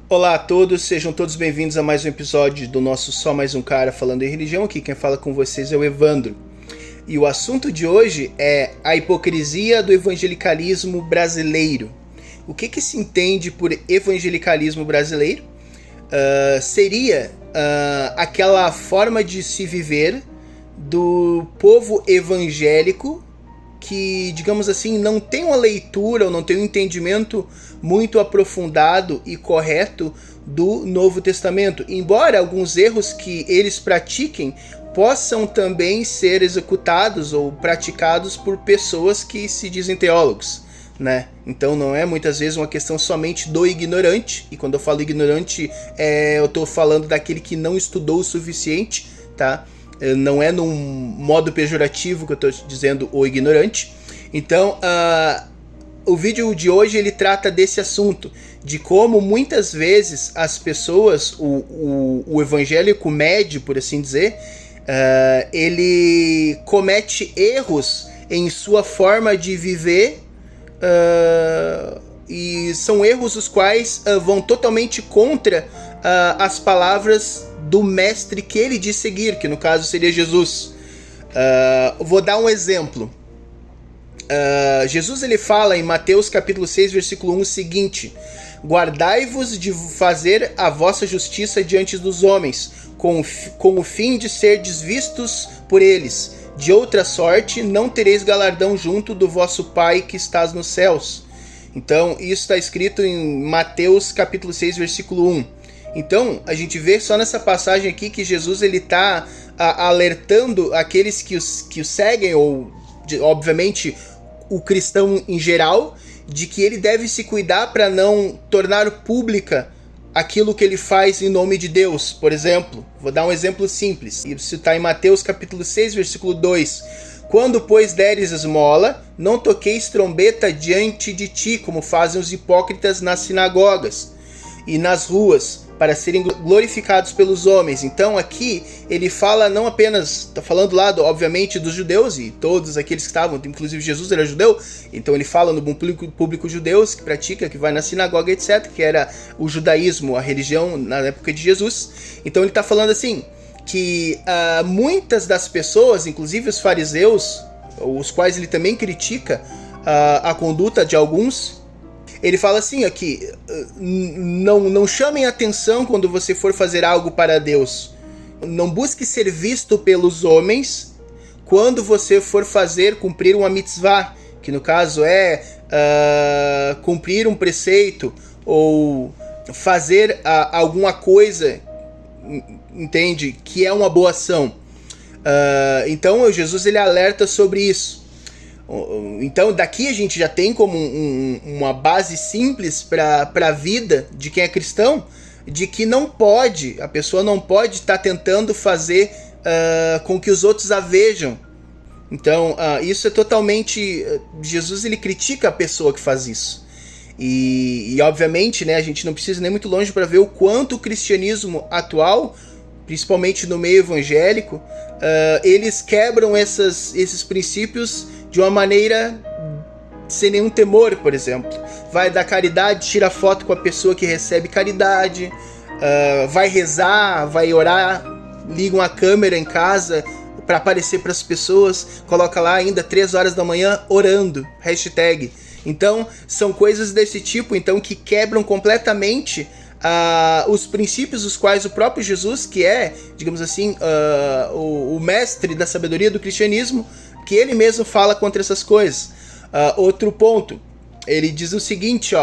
Olá a todos, sejam todos bem-vindos a mais um episódio do nosso Só Mais Um Cara Falando em Religião. Aqui quem fala com vocês é o Evandro. E o assunto de hoje é a hipocrisia do evangelicalismo brasileiro. O que se entende por evangelicalismo brasileiro? Seria aquela forma de se viver do povo evangélico que, digamos assim, não tem uma leitura ou não tem um entendimento muito aprofundado e correto do Novo Testamento. Embora alguns erros que eles pratiquem possam também ser executados ou praticados por pessoas que se dizem teólogos, né? Então não é muitas vezes uma questão somente do ignorante, e quando eu falo ignorante, eu estou falando daquele que não estudou o suficiente, tá? Não é num modo pejorativo que eu estou dizendo o ignorante. Então, o vídeo de hoje ele trata desse assunto, de como muitas vezes as pessoas, o evangélico médio, por assim dizer, ele comete erros em sua forma de viver, e são erros os quais vão totalmente contra as palavras do mestre que ele diz seguir, que no caso seria Jesus. Vou dar um exemplo. Jesus ele fala em Mateus capítulo 6, versículo 1 o seguinte: guardai-vos de fazer a vossa justiça diante dos homens, com o fim de serdes vistos por eles. De outra sorte, não tereis galardão junto do vosso Pai que estás nos céus. Então, isso está escrito em Mateus capítulo 6, versículo 1. Então, a gente vê só nessa passagem aqui que Jesus ele está alertando aqueles que o seguem, ou obviamente o cristão em geral, de que ele deve se cuidar para não tornar pública aquilo que ele faz em nome de Deus. Por exemplo, vou dar um exemplo simples. Isso está em Mateus capítulo 6, versículo 2. Quando, pois, deres esmola, não toqueis trombeta diante de ti, como fazem os hipócritas nas sinagogas e nas ruas, para serem glorificados pelos homens. Então aqui ele fala não apenas, está falando lá obviamente dos judeus e todos aqueles que estavam, inclusive Jesus era judeu, então ele fala no bom público judeus que pratica, que vai na sinagoga, etc, que era o judaísmo, a religião na época de Jesus. Então ele está falando assim, que muitas das pessoas, inclusive os fariseus, os quais ele também critica a conduta de alguns, ele fala assim aqui: não chamem atenção quando você for fazer algo para Deus. Não busque ser visto pelos homens quando você for cumprir uma mitzvah, que no caso é cumprir um preceito ou fazer alguma coisa, entende? Que é uma boa ação. Então Jesus ele alerta sobre isso. Então daqui a gente já tem como uma base simples para a vida de quem é cristão, de que a pessoa não pode estar tentando fazer com que os outros a vejam. Então isso é totalmente... Jesus ele critica a pessoa que faz isso. E obviamente, né, a gente não precisa nem muito longe para ver o quanto o cristianismo atual, principalmente no meio evangélico, eles quebram esses princípios de uma maneira sem nenhum temor. Por exemplo, vai dar caridade, tira foto com a pessoa que recebe caridade, vai rezar, vai orar, liga uma câmera em casa para aparecer para as pessoas, coloca lá ainda 3 horas da manhã orando, hashtag. Então são coisas desse tipo, então, que quebram completamente os princípios os quais o próprio Jesus, que é, digamos assim, o mestre da sabedoria do cristianismo, que ele mesmo fala contra essas coisas. Outro ponto, ele diz o seguinte,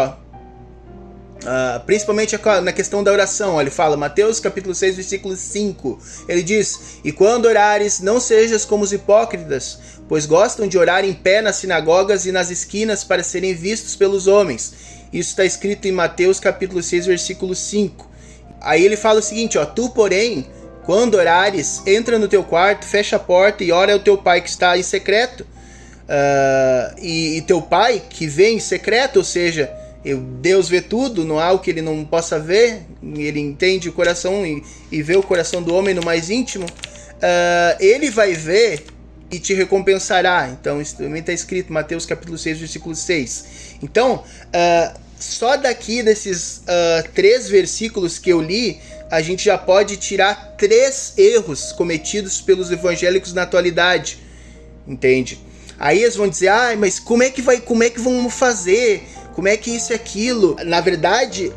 principalmente na questão da oração, ele fala, Mateus capítulo 6, versículo 5, ele diz: e quando orares, não sejas como os hipócritas, pois gostam de orar em pé nas sinagogas e nas esquinas para serem vistos pelos homens. Isso está escrito em Mateus capítulo 6, versículo 5. Aí ele fala o seguinte, tu, porém, quando orares, entra no teu quarto, fecha a porta e ora ao teu pai que está em secreto. E teu pai que vê em secreto, ou seja, Deus vê tudo, não há o que ele não possa ver, ele entende o coração e vê o coração do homem no mais íntimo, ele vai ver e te recompensará. Então isso também está escrito em Mateus capítulo 6, versículo 6. Então, só daqui desses 3 versículos que eu li, a gente já pode tirar 3 erros cometidos pelos evangélicos na atualidade, entende? Aí eles vão dizer, mas como é que vamos fazer? Como é que isso e aquilo? Na verdade,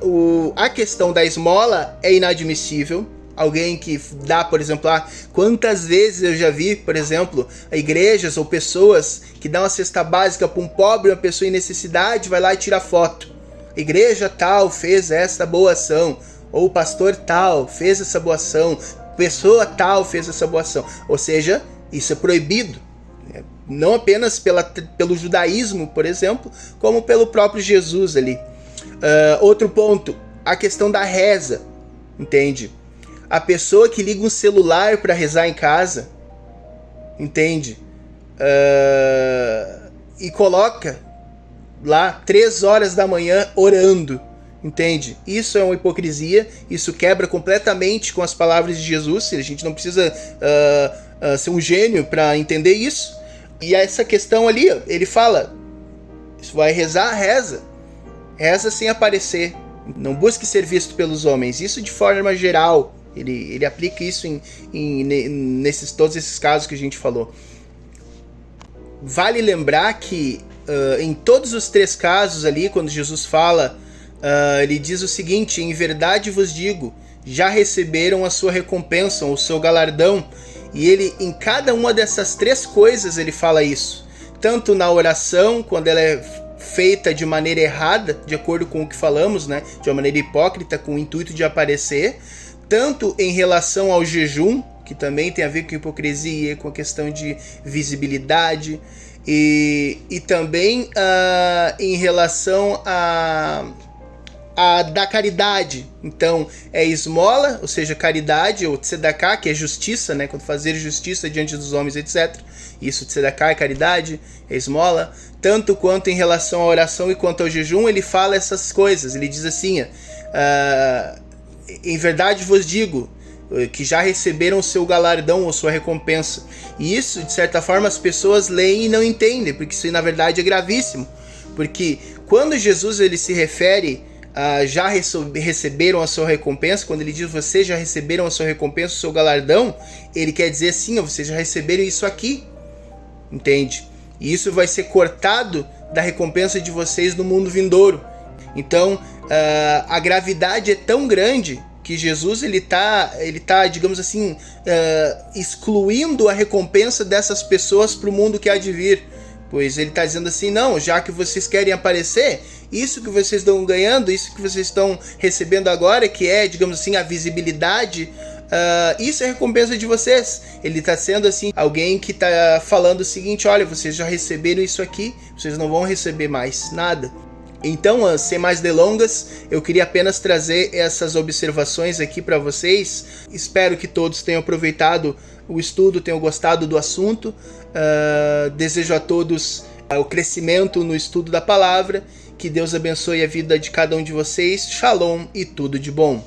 a questão da esmola é inadmissível. Alguém que dá, por exemplo, quantas vezes eu já vi, por exemplo, igrejas ou pessoas que dão uma cesta básica para um pobre, uma pessoa em necessidade, vai lá e tira foto. Igreja tal fez essa boa ação, ou pastor tal fez essa boa ação, pessoa tal fez essa boa ação. Ou seja, isso é proibido. Não apenas pelo judaísmo, por exemplo, como pelo próprio Jesus ali. Outro ponto, a questão da reza, entende? A pessoa que liga um celular para rezar em casa, entende? E coloca lá 3 horas da manhã orando, entende? Isso é uma hipocrisia, isso quebra completamente com as palavras de Jesus, a gente não precisa ser um gênio para entender isso. E essa questão ali, ele fala, se vai rezar, reza sem aparecer, não busque ser visto pelos homens, isso de forma geral. Ele aplica isso em todos esses casos que a gente falou. Vale lembrar que em todos os 3 casos ali, quando Jesus fala, ele diz o seguinte: em verdade vos digo, já receberam a sua recompensa, o seu galardão. E ele, em cada uma dessas 3 coisas, ele fala isso. Tanto na oração, quando ela é feita de maneira errada, de acordo com o que falamos, né? De uma maneira hipócrita, com o intuito de aparecer. Tanto em relação ao jejum, que também tem a ver com hipocrisia, com a questão de visibilidade, e também em relação da caridade. Então, é esmola, ou seja, caridade, ou tzedakah, que é justiça, né? Quando fazer justiça diante dos homens, etc. Isso, tzedakah é caridade, é esmola. Tanto quanto em relação à oração e quanto ao jejum, ele fala essas coisas. Ele diz assim, em verdade vos digo, que já receberam o seu galardão ou sua recompensa. E isso, de certa forma, as pessoas leem e não entendem, porque isso, na verdade, é gravíssimo. Porque quando Jesus ele se refere a já receberam a sua recompensa, quando ele diz vocês já receberam a sua recompensa, o seu galardão, ele quer dizer assim, vocês já receberam isso aqui, entende? E isso vai ser cortado da recompensa de vocês no mundo vindouro. Então, a gravidade é tão grande que Jesus ele tá, digamos assim, excluindo a recompensa dessas pessoas para o mundo que há de vir. Pois ele está dizendo assim, não, já que vocês querem aparecer, isso que vocês estão ganhando, isso que vocês estão recebendo agora, que é, digamos assim, a visibilidade, isso é a recompensa de vocês. Ele está sendo assim, alguém que está falando o seguinte, olha, vocês já receberam isso aqui, vocês não vão receber mais nada. Então, sem mais delongas, eu queria apenas trazer essas observações aqui para vocês. Espero que todos tenham aproveitado o estudo, tenham gostado do assunto. Desejo a todos o crescimento no estudo da palavra. Que Deus abençoe a vida de cada um de vocês. Shalom e tudo de bom.